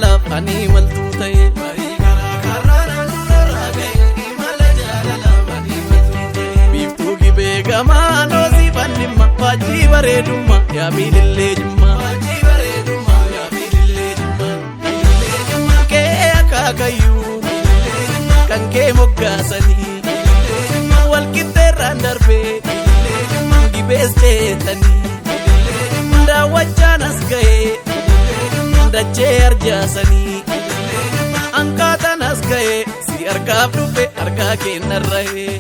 jaalalaaf ani maltuu ta'e barii karaa karraan durarraa ga'e imala jaalalaaf ani maltuu ta'e biiftuu gibee gamaa noosii fannimma waajjii bareedummaa yaa miilillee jimmaa waajjii bareedummaa yaa miilillee jimmaa kee akaakayyuu kan kee moggaasanii walqixxeerraan darbee gibees teetanii daawwachaan as ga'ee dachee arjaasanii hanqaataan as ga'ee si argaaf dhufe argaa kennarra'ee.